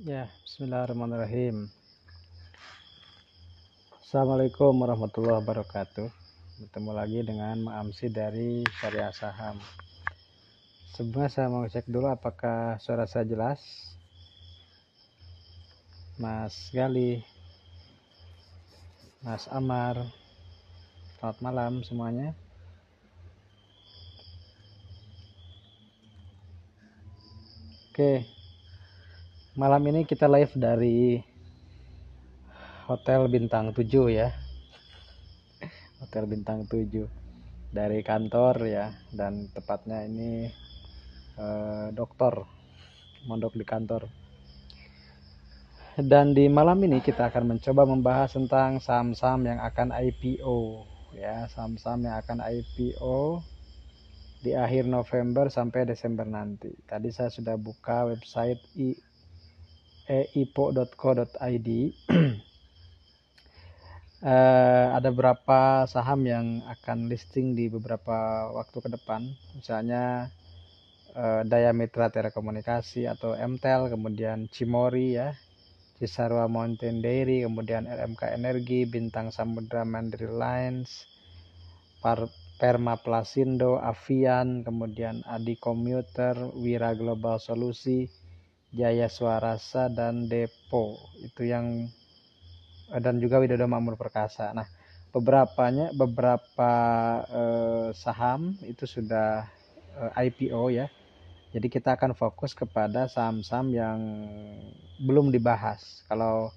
Ya, bismillahirrahmanirrahim. Assalamualaikum warahmatullahi wabarakatuh. Bertemu lagi dengan Ma'amsi dari Syariah Saham. Sebelumnya saya mau cek dulu apakah suara saya jelas. Mas Gali, Mas Amar, selamat malam semuanya. Oke, malam ini kita live dari Hotel Bintang 7 ya. Hotel Bintang 7 dari kantor ya, dan tepatnya ini dokter mondok di kantor. Dan di malam ini kita akan mencoba membahas tentang saham-saham yang akan IPO ya, saham-saham yang akan IPO di akhir November sampai Desember nanti. Tadi saya sudah buka website eipo.co.id. Ada beberapa saham yang akan listing di beberapa waktu ke depan, misalnya Daya Mitra Telekomunikasi atau MTEL, kemudian Cimori ya, Cisarua Mountain Dairy, kemudian RMK Energi, Bintang Samudra Mandiri Lines, Perma Plasindo, Avian, kemudian Adi Commuter, Wira Global Solusi, Jaya Swarasa, dan Depo. Itu yang dan juga Widodo Makmur Perkasa. Nah, beberapa saham itu sudah IPO ya. Jadi kita akan fokus kepada saham-saham yang belum dibahas. Kalau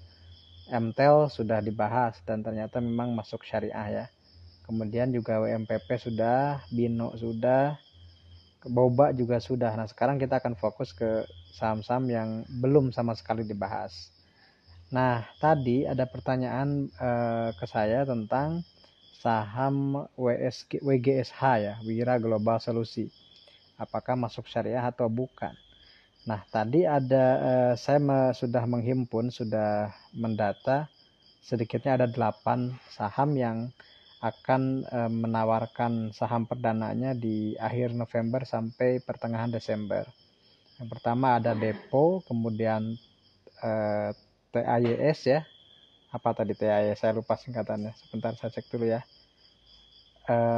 MTEL sudah dibahas dan ternyata memang masuk syariah ya. Kemudian juga WMPP sudah, Bino sudah, Boba juga sudah. Nah, sekarang kita akan fokus ke saham-saham yang belum sama sekali dibahas. Nah, tadi ada pertanyaan ke saya tentang saham WGSH ya, Wira Global Solusi. Apakah masuk syariah atau bukan? Nah, tadi ada saya sudah menghimpun, sudah mendata sedikitnya ada 8 saham yang akan menawarkan saham perdananya di akhir November sampai pertengahan Desember. Yang pertama ada Depo, kemudian TAYS ya. Apa tadi TAYS? Saya lupa singkatannya. Sebentar saya cek dulu ya.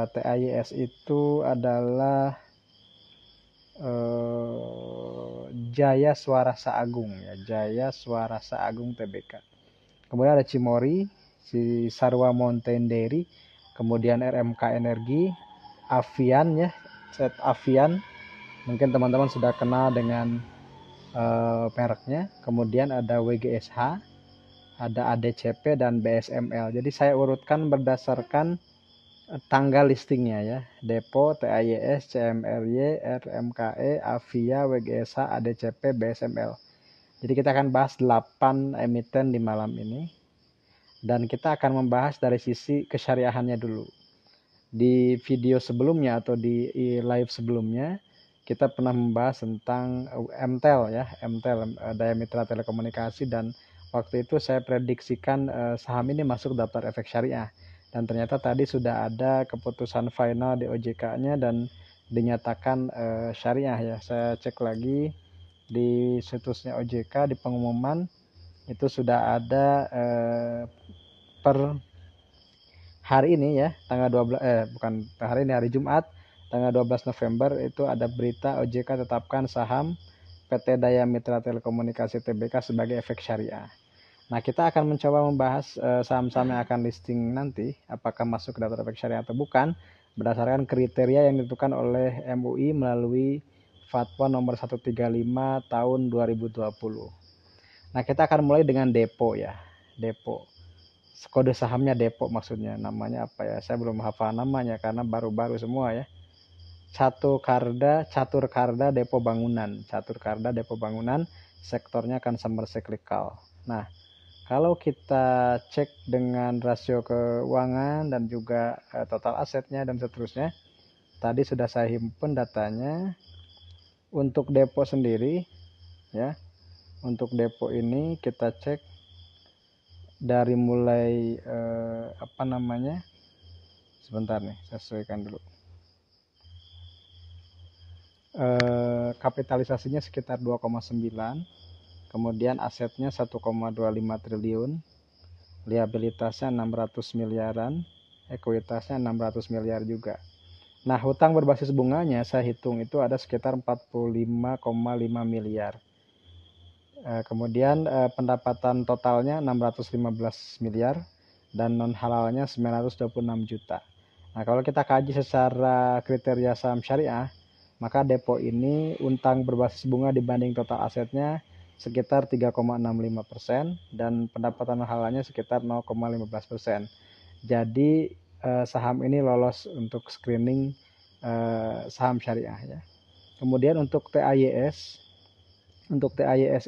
TAYS itu adalah Jaya Swarasa Agung ya, Jaya Swarasa Agung Tbk. Kemudian ada Cimori, Cisarua Mountain Dairy, kemudian RMK Energi, Avian ya, set Avian. Mungkin teman-teman sudah kenal dengan mereknya. Kemudian ada WGSH, ada ADCP dan BSML. Jadi saya urutkan berdasarkan tanggal listingnya ya. Depo, TAYS, CMRY, RMKE, Avia, WGSH, ADCP, BSML. Jadi kita akan bahas 8 emiten di malam ini. Dan kita akan membahas dari sisi kesyariahannya dulu. Di video sebelumnya atau di live sebelumnya kita pernah membahas tentang MTEL ya, MTEL Daya Mitra Telekomunikasi, dan waktu itu saya prediksikan saham ini masuk daftar efek syariah. Dan ternyata tadi sudah ada keputusan final di OJK-nya dan dinyatakan syariah ya. Saya cek lagi di situsnya OJK, di pengumuman itu sudah ada per hari ini ya, tanggal 12 bukan hari ini, hari Jumat tanggal 12 November itu ada berita OJK tetapkan saham PT Daya Mitra Telekomunikasi Tbk sebagai efek syariah. Nah, kita akan mencoba membahas saham-saham yang akan listing nanti, apakah masuk ke daftar efek syariah atau bukan, berdasarkan kriteria yang ditentukan oleh MUI melalui Fatwa nomor 135 tahun 2020. Nah, kita akan mulai dengan Depo ya. Depo. Kode sahamnya Depo maksudnya. Namanya apa ya? Saya belum hafal namanya karena baru-baru semua ya. Catur Karda Depo Bangunan. Catur Karda Depo Bangunan, sektornya consumer cyclical. Nah, kalau kita cek dengan rasio keuangan dan juga total asetnya dan seterusnya, tadi sudah saya himpun datanya. Untuk Depo sendiri ya, untuk Depo ini kita cek dari mulai apa namanya, sebentar nih saya sesuaikan dulu. Kapitalisasinya sekitar 2,9, kemudian asetnya 1,25 triliun, liabilitasnya 600 miliaran, ekuitasnya 600 miliar juga. Nah, hutang berbasis bunganya saya hitung itu ada sekitar 45,5 miliar. Kemudian pendapatan totalnya 615 miliar dan non halalnya 926 juta. Nah, kalau kita kaji secara kriteria saham syariah, maka depo ini utang berbasis bunga dibanding total asetnya sekitar 3,65% dan pendapatan non halalnya sekitar 0,15%. Jadi saham ini lolos untuk screening saham syariah ya. Kemudian untuk TAYS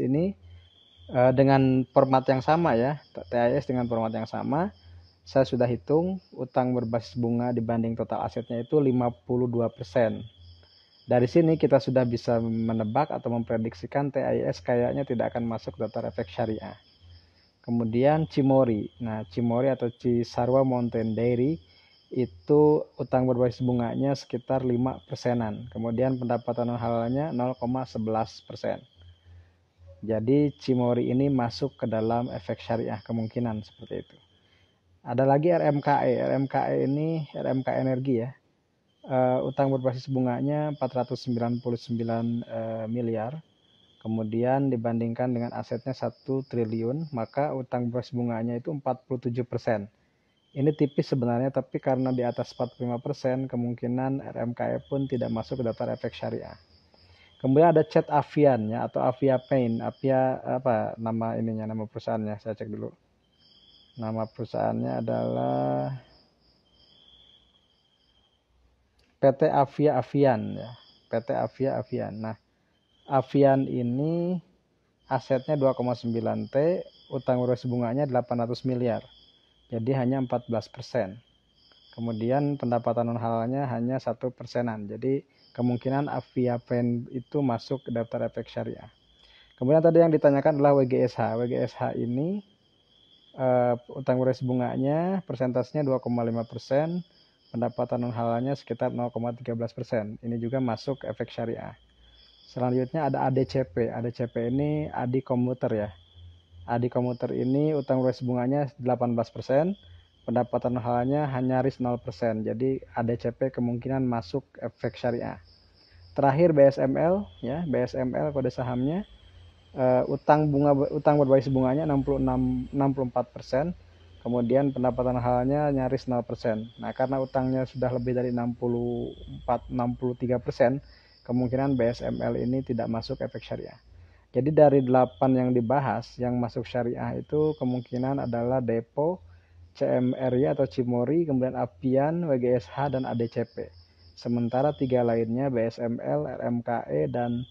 ini dengan format yang sama ya, TAYS dengan format yang sama, saya sudah hitung utang berbasis bunga dibanding total asetnya itu 52%. Dari sini kita sudah bisa menebak atau memprediksikan TAYS kayaknya tidak akan masuk daftar efek syariah. Kemudian Cimori. Nah, Cimori atau Cisarua Mountain Dairy itu utang berbasis bunganya sekitar 5%-an. Kemudian pendapatan non halalnya 0,11%. Jadi Cimori ini masuk ke dalam efek syariah, kemungkinan seperti itu. Ada lagi RMKE. RMKE ini RMK Energi ya. Utang berbasis bunganya 499 miliar. Kemudian dibandingkan dengan asetnya 1 triliun, maka utang berbasis bunganya itu 47%. Ini tipis sebenarnya, tapi karena di atas 45%, kemungkinan RMKE pun tidak masuk ke daftar efek syariah. Kemudian ada Chat Avian ya, atau Avia Paint. Avia apa nama ininya, nama perusahaannya? Saya cek dulu. Nama perusahaannya adalah PT Avia Avian ya. PT Avia Avian. Nah, Avian ini asetnya 2,9 T, utang berbasis bunganya 800 miliar. Jadi hanya 14%. Kemudian pendapatan non halalnya hanya 1%-an. Jadi kemungkinan Avia Pen itu masuk ke daftar efek syariah. Kemudian tadi yang ditanyakan adalah WGSH. WGSH ini utang berbasis bunganya persentasenya 2,5%, pendapatan non halalnya sekitar 0,13%. Ini juga masuk efek syariah. Selanjutnya ada ADCP. ADCP ini Adi Komuter ya. Adi Komuter ini utang berbasis bunganya 18%, pendapatan halalnya hanya nyaris 0%. Jadi ADCP kemungkinan masuk efek syariah. Terakhir BSML ya, BSML kode sahamnya utang berbasis bunganya 64%, kemudian pendapatan halalnya nyaris 0%. Nah, karena utangnya sudah lebih dari 63%, kemungkinan BSML ini tidak masuk efek syariah. Jadi dari 8 yang dibahas, yang masuk syariah itu kemungkinan adalah Depo, CMRY atau Cimori, kemudian Apian, WGSH, dan ADCP. Sementara 3 lainnya BSML, RMKE, dan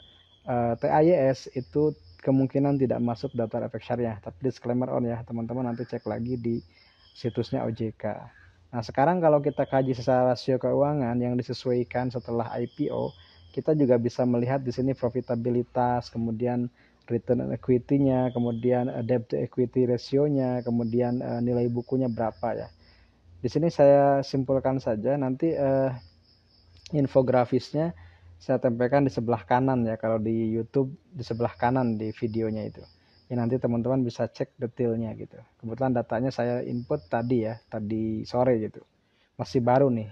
TAYS itu kemungkinan tidak masuk daftar efek syariah. Tapi disclaimer on ya, teman-teman nanti cek lagi di situsnya OJK. Nah, sekarang kalau kita kaji secara rasio keuangan yang disesuaikan setelah IPO, kita juga bisa melihat di sini profitabilitas, kemudian return on equity-nya, kemudian debt to equity ratio-nya, kemudian nilai bukunya berapa ya. Di sini saya simpulkan saja, nanti infografisnya saya tempelkan di sebelah kanan ya, kalau di YouTube di sebelah kanan di videonya itu. Ya, nanti teman-teman bisa cek detailnya gitu. Kebetulan datanya saya input tadi ya, tadi sore gitu. Masih baru nih.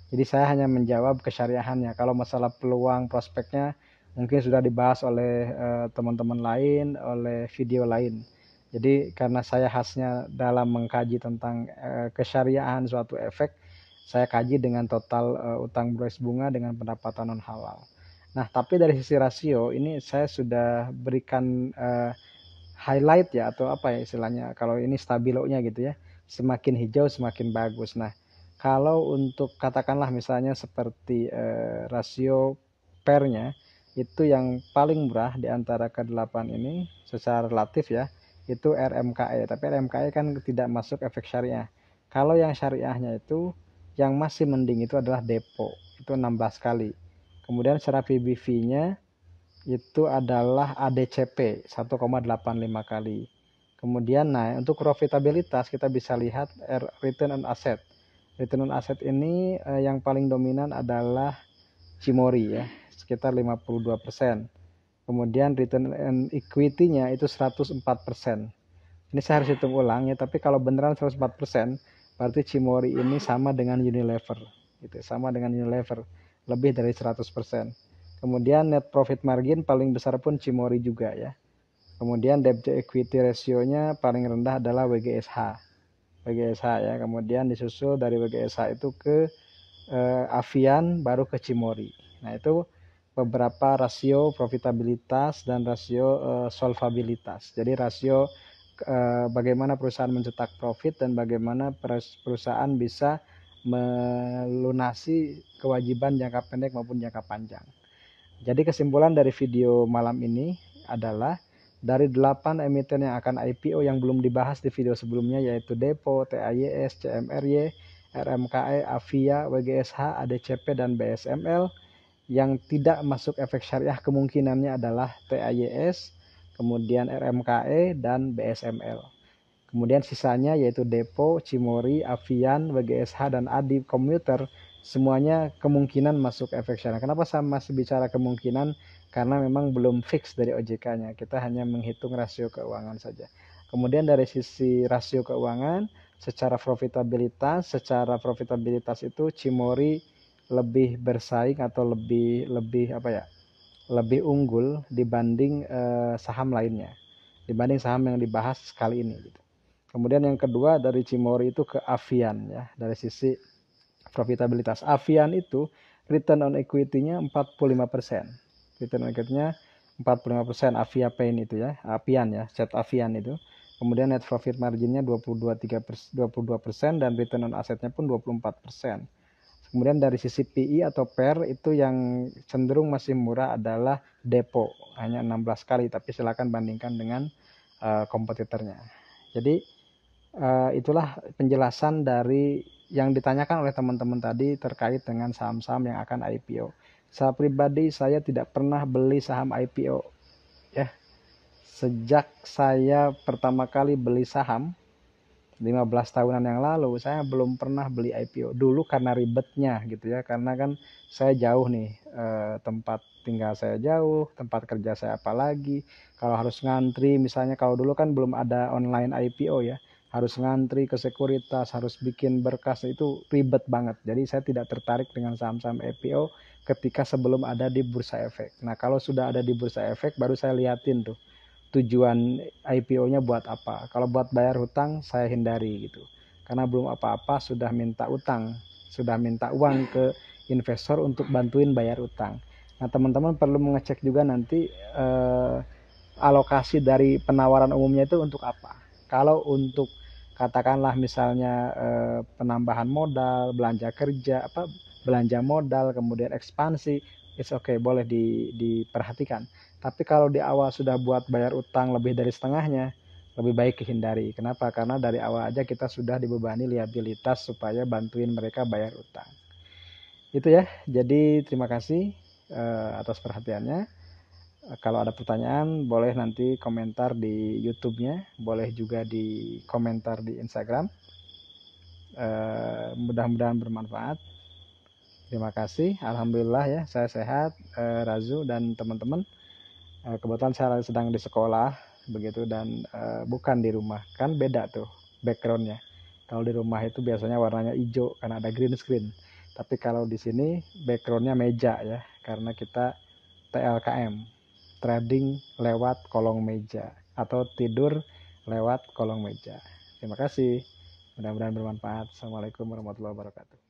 Jadi saya hanya menjawab kesyariahannya. Kalau masalah peluang prospeknya mungkin sudah dibahas oleh teman-teman lain, oleh video lain. Jadi karena saya khasnya dalam mengkaji tentang kesyariahan suatu efek, saya kaji dengan total utang berbasis bunga dengan pendapatan non halal. Nah, tapi dari sisi rasio ini saya sudah berikan highlight ya, atau apa ya istilahnya, kalau ini stabilonya gitu ya. Semakin hijau semakin bagus. Nah, kalau untuk katakanlah misalnya seperti rasio pairnya itu yang paling murah di antara ke-8 ini secara relatif ya, itu RMKE. Tapi RMKE kan tidak masuk efek syariah. Kalau yang syariahnya itu yang masih mending itu adalah Depo, itu 16 kali. Kemudian secara PBV-nya itu adalah ADCP 1,85 kali. Kemudian nah untuk profitabilitas kita bisa lihat return on asset. Return on asset ini yang paling dominan adalah Cimori ya, sekitar 52%. kemudian return on equity-nya itu 104%. Ini saya harus hitung ulang ya, tapi kalau beneran 104%, berarti Cimory ini sama dengan Unilever, gitu, sama dengan Unilever, lebih dari 100%. Kemudian net profit margin paling besar pun Cimory juga ya. Kemudian debt to equity ratio-nya paling rendah adalah WGSH. WGSH ya, kemudian disusul dari WGSH itu ke Avian, baru ke Cimory. Nah, itu beberapa rasio profitabilitas dan rasio solvabilitas. Jadi rasio bagaimana perusahaan mencetak profit dan bagaimana perusahaan bisa melunasi kewajiban jangka pendek maupun jangka panjang. Jadi kesimpulan dari video malam ini adalah dari 8 emiten yang akan IPO yang belum dibahas di video sebelumnya, yaitu Depo, TAYS, CMRY, RMKE, Avia, WGSH, ADCP, dan BSML. Yang tidak masuk efek syariah kemungkinannya adalah TAYS, kemudian RMKE, dan BSML. Kemudian sisanya yaitu Depo, Cimory, Avian, WGSH, dan Adi Komuter, semuanya kemungkinan masuk efek syariah. Kenapa saya masih bicara kemungkinan? Karena memang belum fix dari OJK-nya. Kita hanya menghitung rasio keuangan saja. Kemudian dari sisi rasio keuangan, secara profitabilitas itu Cimory lebih bersaing atau lebih unggul dibanding saham lainnya, dibanding saham yang dibahas kali ini gitu. Kemudian yang kedua dari Cimory itu ke Avian ya, dari sisi profitabilitas. Avian itu return on equity-nya 45%. Return on equity-nya 45%, Avia Paint itu ya, Avian ya, Cet Avian itu. Kemudian net profit margin-nya 22% dan return on asset-nya pun 24%. Kemudian dari sisi PI atau PER itu yang cenderung masih murah adalah Depo, hanya 16 kali, tapi silakan bandingkan dengan kompetitornya. Jadi itulah penjelasan dari yang ditanyakan oleh teman-teman tadi terkait dengan saham-saham yang akan IPO. Saya pribadi saya tidak pernah beli saham IPO ya. Sejak saya pertama kali beli saham 15 tahunan yang lalu, saya belum pernah beli IPO. Dulu karena ribetnya gitu ya, karena kan saya jauh nih, tempat tinggal saya jauh, tempat kerja saya apalagi. Kalau harus ngantri, misalnya kalau dulu kan belum ada online IPO ya, harus ngantri ke sekuritas, harus bikin berkas, itu ribet banget. Jadi saya tidak tertarik dengan saham-saham IPO ketika sebelum ada di Bursa Efek. Nah, kalau sudah ada di Bursa Efek, baru saya liatin tuh tujuan IPO-nya buat apa. Kalau buat bayar hutang, saya hindari gitu. Karena belum apa-apa sudah minta utang, sudah minta uang ke investor untuk bantuin bayar utang. Nah, teman-teman perlu mengecek juga nanti alokasi dari penawaran umumnya itu untuk apa. Kalau untuk katakanlah misalnya penambahan modal, belanja kerja, belanja modal, kemudian ekspansi, it's okay, boleh diperhatikan. Tapi kalau di awal sudah buat bayar utang lebih dari setengahnya, lebih baik dihindari. Kenapa? Karena dari awal aja kita sudah dibebani liabilitas supaya bantuin mereka bayar utang. Itu ya. Jadi terima kasih atas perhatiannya. Kalau ada pertanyaan boleh nanti komentar di YouTube-nya, boleh juga di komentar di Instagram. Mudah-mudahan bermanfaat. Terima kasih. Alhamdulillah ya, saya sehat, Razu dan teman-teman. Kebetulan saya sedang di sekolah begitu dan bukan di rumah, kan beda tuh backgroundnya. Kalau di rumah itu biasanya warnanya hijau karena ada green screen, tapi kalau di sini backgroundnya meja ya, karena kita TLKM, trading lewat kolong meja atau tidur lewat kolong meja. Terima kasih, mudah-mudahan bermanfaat. Assalamualaikum warahmatullahi wabarakatuh.